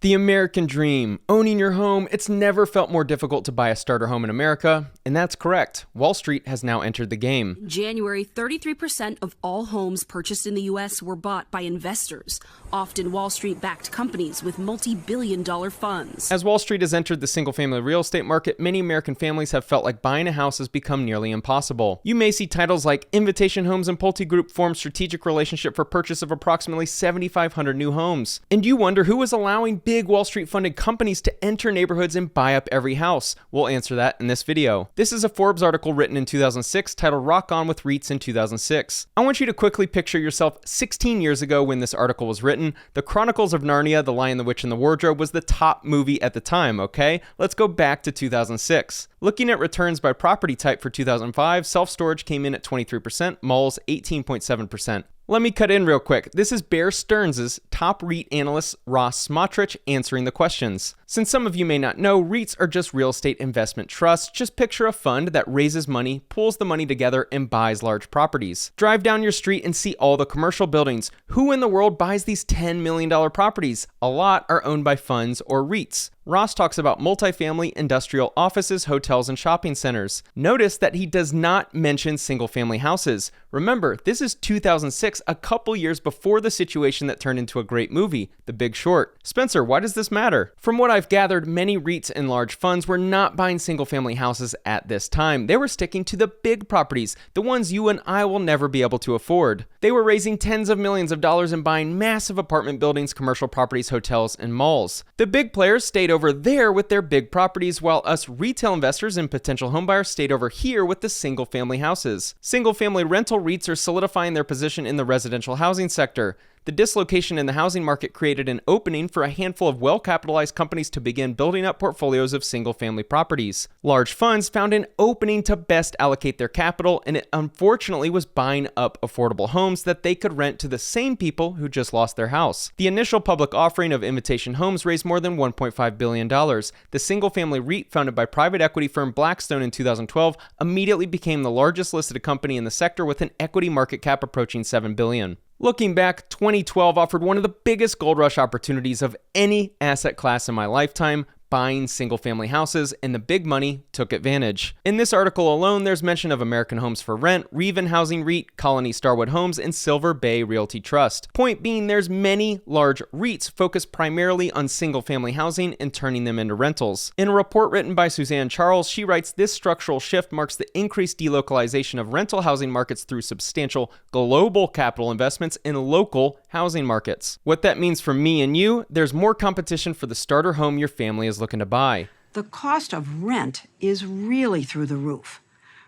The American dream, owning your home. It's never felt more difficult to buy a starter home in America, and that's correct. Wall Street has now entered the game. In January, 33% of all homes purchased in the U.S. were bought by investors, often Wall Street-backed companies with multi-billion-dollar funds. As Wall Street has entered the single-family real estate market, many American families have felt like buying a house has become nearly impossible. You may see titles like Invitation Homes and PulteGroup form strategic relationship for purchase of approximately 7,500 new homes. And you wonder who is allowing big Wall Street funded companies to enter neighborhoods and buy up every house. We'll answer that in this video. This is a Forbes article written in 2006 titled Rock On with REITs in 2006. I want you to quickly picture yourself 16 years ago when this article was written. The Chronicles of Narnia, The Lion, the Witch, and the Wardrobe was the top movie at the time, okay? Let's go back to 2006. Looking at returns by property type for 2005, self-storage came in at 23%, malls 18.7%. Let me cut in real quick. This is Bear Stearns' top REIT analyst, Ross Smotrich, answering the questions. Since some of you may not know, REITs are just real estate investment trusts. Just picture a fund that raises money, pulls the money together, and buys large properties. Drive down your street and see all the commercial buildings. Who in the world buys these $10 million properties? A lot are owned by funds or REITs. Ross talks about multifamily, industrial, offices, hotels, and shopping centers. Notice that he does not mention single-family houses. Remember, this is 2006, a couple years before the situation that turned into a great movie, The Big Short. Spencer, why does this matter? From what I've gathered, many REITs and large funds were not buying single-family houses at this time. They were sticking to the big properties, the ones you and I will never be able to afford. They were raising tens of millions of dollars and buying massive apartment buildings, commercial properties, hotels, and malls. The big players stayed over there with their big properties, while us retail investors and potential homebuyers stayed over here with the single-family houses. Single-family rental REITs are solidifying their position in the residential housing sector. The dislocation in the housing market created an opening for a handful of well-capitalized companies to begin building up portfolios of single-family properties. Large funds found an opening to best allocate their capital, and it unfortunately was buying up affordable homes that they could rent to the same people who just lost their house. The initial public offering of Invitation Homes raised more than $1.5 billion. The single-family REIT founded by private equity firm Blackstone in 2012 immediately became the largest listed company in the sector with an equity market cap approaching $7 billion. Looking back, 2012 offered one of the biggest gold rush opportunities of any asset class in my lifetime, buying single-family houses, and the big money took advantage. In this article alone, there's mention of American Homes for Rent, Reven Housing REIT, Colony Starwood Homes, and Silver Bay Realty Trust. Point being, there's many large REITs focused primarily on single-family housing and turning them into rentals. In a report written by Suzanne Charles, she writes, this structural shift marks the increased delocalization of rental housing markets through substantial global capital investments in local housing markets. What that means for me and you, there's more competition for the starter home your family is looking to buy. The cost of rent is really through the roof.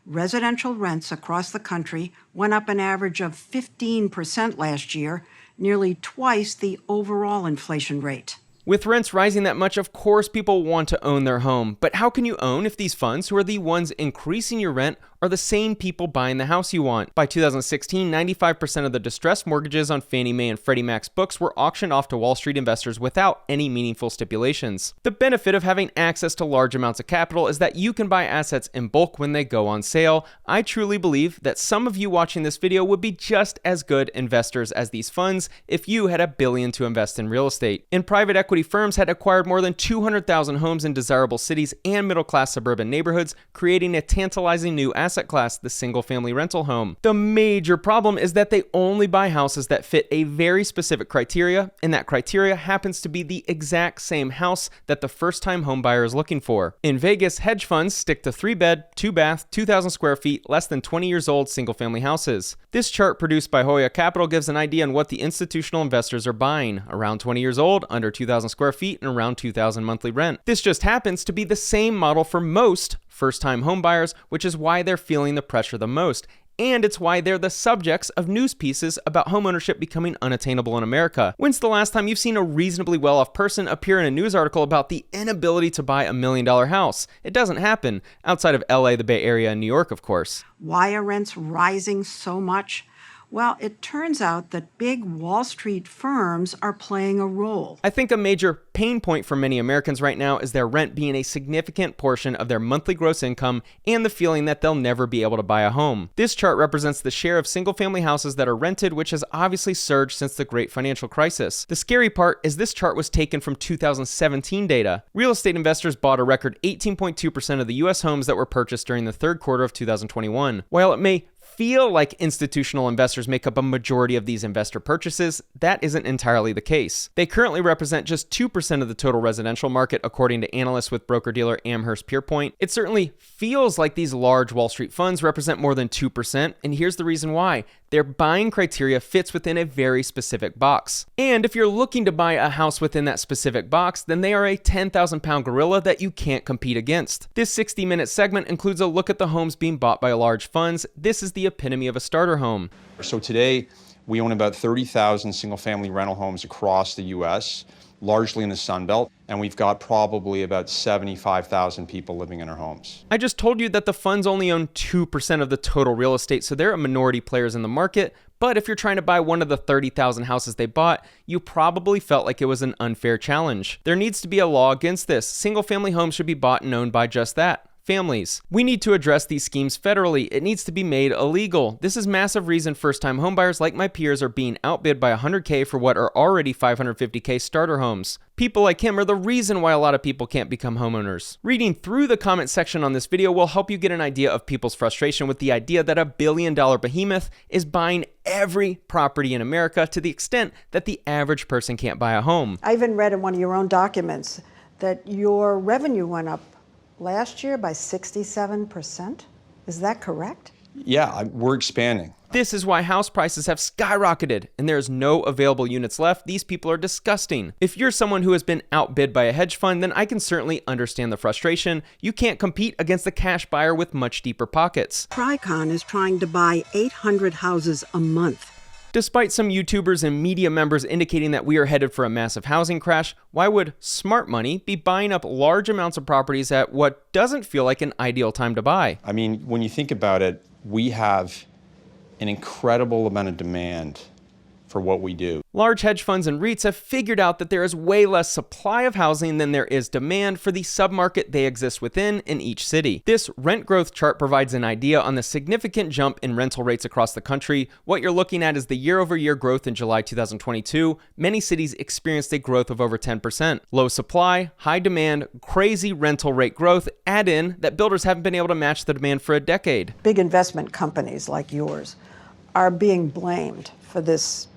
Residential rents across the country went up an average of 15% last year, nearly twice the overall inflation rate. With rents rising that much, of course people want to own their home. But how can you own if these funds, who are the ones increasing your rent, are the same people buying the house you want? By 2016, 95% of the distressed mortgages on Fannie Mae and Freddie Mac's books were auctioned off to Wall Street investors without any meaningful stipulations. The benefit of having access to large amounts of capital is that you can buy assets in bulk when they go on sale. I truly believe that some of you watching this video would be just as good investors as these funds if you had $1 billion to invest in real estate. And private equity firms had acquired more than 200,000 homes in desirable cities and middle-class suburban neighborhoods, creating a tantalizing new asset class, the single-family rental home. The major problem is that they only buy houses that fit a very specific criteria, and that criteria happens to be the exact same house that the first-time home buyer is looking for. In Vegas, hedge funds stick to 3-bed, 2-bath, 2,000 square feet, less than 20 years old single-family houses. This chart produced by Hoya Capital gives an idea on what the institutional investors are buying: around 20 years old, under 2,000 square feet, and around 2,000 monthly rent. This just happens to be the same model for most first-time home buyers, which is why they're feeling the pressure the most. And it's why they're the subjects of news pieces about homeownership becoming unattainable in America. When's the last time you've seen a reasonably well-off person appear in a news article about the inability to buy $1 million house? It doesn't happen, outside of LA, the Bay Area, and New York, of course. Why are rents rising so much? Well, it turns out that big Wall Street firms are playing a role. I think a major pain point for many Americans right now is their rent being a significant portion of their monthly gross income and the feeling that they'll never be able to buy a home. This chart represents the share of single-family houses that are rented, which has obviously surged since the Great Financial Crisis. The scary part is this chart was taken from 2017 data. Real estate investors bought a record 18.2% of the U.S. homes that were purchased during the third quarter of 2021. While it may feel like institutional investors make up a majority of these investor purchases, that isn't entirely the case. They currently represent just 2% of the total residential market, according to analysts with broker-dealer Amherst Pierpoint. It certainly feels like these large Wall Street funds represent more than 2%, and here's the reason why. Their buying criteria fits within a very specific box. And if you're looking to buy a house within that specific box, then they are a 10,000-pound gorilla that you can't compete against. This 60-minute segment includes a look at the homes being bought by large funds. This is the epitome of a starter home. So today, we own about 30,000 single-family rental homes across the U.S., largely in the Sun Belt, and we've got probably about 75,000 people living in our homes. I just told you that the funds only own 2% of the total real estate, so they're a minority players in the market. But if you're trying to buy one of the 30,000 houses they bought, you probably felt like it was an unfair challenge. There needs to be a law against this. Single-family homes should be bought and owned by just that. Families. We need to address these schemes federally. It needs to be made illegal. This is massive reason first-time homebuyers like my peers are being outbid by $100K for what are already $550K starter homes. People like him are the reason why a lot of people can't become homeowners. Reading through the comment section on this video will help you get an idea of people's frustration with the idea that a billion-dollar behemoth is buying every property in America to the extent that the average person can't buy a home. I even read in one of your own documents that your revenue went up last year by 67%. Is that correct? Yeah, we're expanding. This is why house prices have skyrocketed, and there's no available units left. These people are disgusting. If you're someone who has been outbid by a hedge fund, then I can certainly understand the frustration. You can't compete against the cash buyer with much deeper pockets. Tricon is trying to buy 800 houses a month. Despite some YouTubers and media members indicating that we are headed for a massive housing crash, why would smart money be buying up large amounts of properties at what doesn't feel like an ideal time to buy? I mean, when you think about it, we have an incredible amount of demand for what we do. Large hedge funds and REITs have figured out that there is way less supply of housing than there is demand for the submarket they exist within in each city. This rent growth chart provides an idea on the significant jump in rental rates across the country. What you're looking at is the year-over-year growth in July 2022. Many cities experienced a growth of over 10%. Low supply, high demand, crazy rental rate growth add in that builders haven't been able to match the demand for a decade. Big investment companies like yours are being blamed for this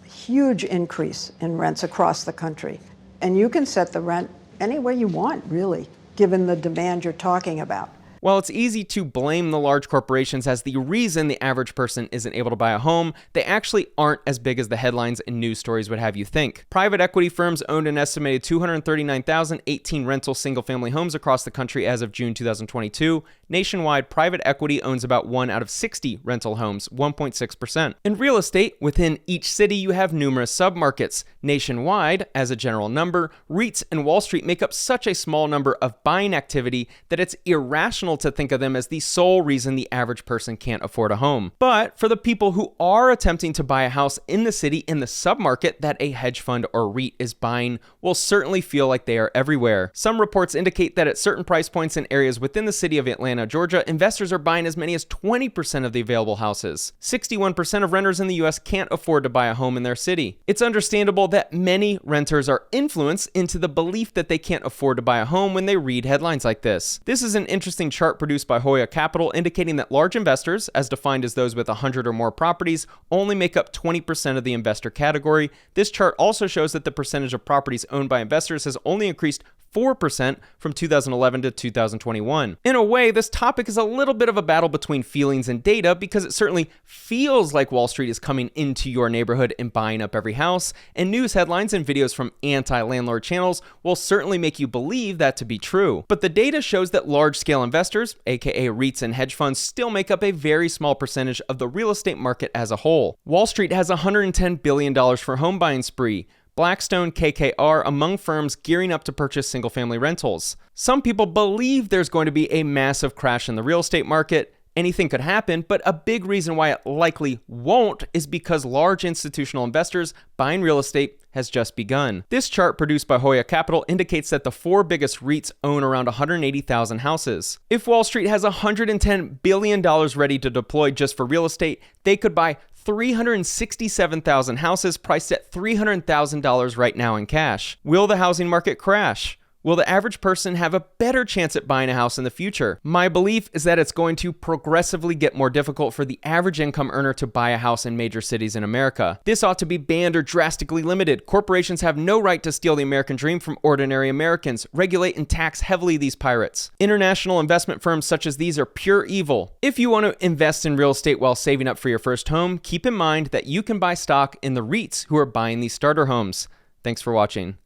huge increase in rents across the country. And you can set the rent any way you want, really, given the demand you're talking about. While it's easy to blame the large corporations as the reason the average person isn't able to buy a home, they actually aren't as big as the headlines and news stories would have you think. Private equity firms owned an estimated 239,018 rental single-family homes across the country as of June 2022. Nationwide, private equity owns about 1 out of 60 rental homes, 1.6%. In real estate, within each city, you have numerous submarkets. Nationwide, as a general number, REITs and Wall Street make up such a small number of buying activity that it's irrational to think of them as the sole reason the average person can't afford a home. But for the people who are attempting to buy a house in the city in the submarket that a hedge fund or REIT is buying will certainly feel like they are everywhere. Some reports indicate that at certain price points in areas within the city of Atlanta, Georgia, investors are buying as many as 20% of the available houses. 61% of renters in the US can't afford to buy a home in their city. It's understandable that many renters are influenced into the belief that they can't afford to buy a home when they read headlines like this. This is an interesting chart produced by Hoya Capital indicating that large investors, as defined as those with 100 or more properties, only make up 20% of the investor category. This chart also shows that the percentage of properties owned by investors has only increased 4% from 2011 to 2021. In a way, this topic is a little bit of a battle between feelings and data because it certainly feels like Wall Street is coming into your neighborhood and buying up every house, and news headlines and videos from anti-landlord channels will certainly make you believe that to be true. But the data shows that large-scale investors, aka REITs and hedge funds, still make up a very small percentage of the real estate market as a whole. Wall Street has $110 billion for home buying spree. Blackstone, KKR among firms gearing up to purchase single-family rentals. Some people believe there's going to be a massive crash in the real estate market. Anything could happen, but a big reason why it likely won't is because large institutional investors buying real estate has just begun. This chart produced by Hoya Capital indicates that the 4 biggest REITs own around 180,000 houses. If Wall Street has $110 billion ready to deploy just for real estate, they could buy 367,000 houses priced at $300,000 right now in cash. Will the housing market crash? Will the average person have a better chance at buying a house in the future? My belief is that it's going to progressively get more difficult for the average income earner to buy a house in major cities in America. This ought to be banned or drastically limited. Corporations have no right to steal the American dream from ordinary Americans. Regulate and tax heavily these pirates. International investment firms such as these are pure evil. If you want to invest in real estate while saving up for your first home, keep in mind that you can buy stock in the REITs who are buying these starter homes. Thanks for watching.